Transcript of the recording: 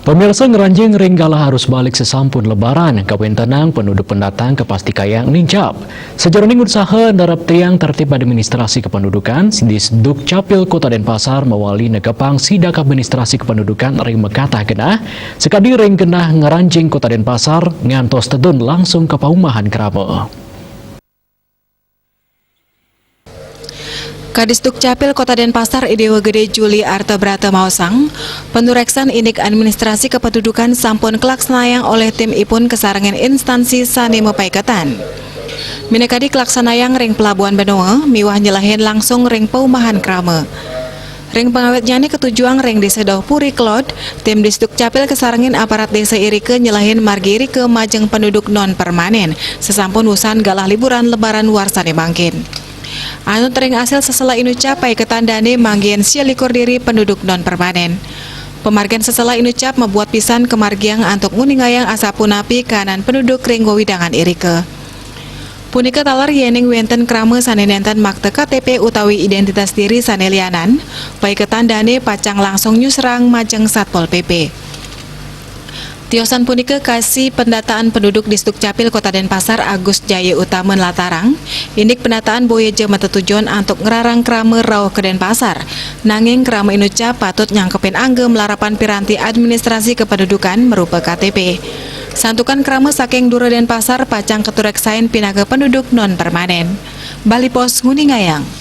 Pemirsa ngeranjing ringgala harus balik sesampun lebaran, kawin tenang penduduk pendatang ke pasti kayang nincap. Sejeroning usaha darap tiang tertib administrasi kependudukan, di Dukcapil Kota Denpasar mewali negepang sidak administrasi kependudukan ring mekatah genah, sekadi ring genah ngeranjing Kota Denpasar ngantos tedun langsung ke paumahan kerama. Kadis Dukcapil Kota Denpasar Idewa Gede Juli Artabrata Mausang, pendureksan indik administrasi kependudukan sampun kelaksanayang oleh tim ipun kesarangan instansi sanemo paikatan. Minekadi kelaksanayang ring pelabuhan Benoa, miwah nyelahin langsung ring paumahan krama. Ring pengawetnya ini ketujuan ring desa Dauh Puri Klod, tim Disdukcapil kesarangin aparat desa Irike nyelahin margi Irike majeng penduduk non permanen, sesampun usan galah liburan lebaran warsane mangkin. Anu tering hasil seselah inu capai ketandane manggian sialikur diri penduduk non permanen. Pemargian seselah inu cap membuat pisan kemargiang antuk nguningayang asapunapi kanan penduduk ring widangan Irike. Punika talar yening wenten krame sanenenten makte KTP utawi identitas diri sanelianan, baik ketandane pacang langsung nyusrang majeng Satpol PP. Tiosan punika kasih pendataan penduduk di Dukcapil Kota Denpasar Agus Jaya Utama Latarang, indik pendataan boyeje matetujuan untuk ngerarang krame rauh ke Denpasar, nanging krame inuca patut nyangkepin angge melarapan piranti administrasi kependudukan merupa KTP. Santukan krame saking Dura Denpasar pacang keturek sain pinaga penduduk non permanen. Bali Pos Nguningayang.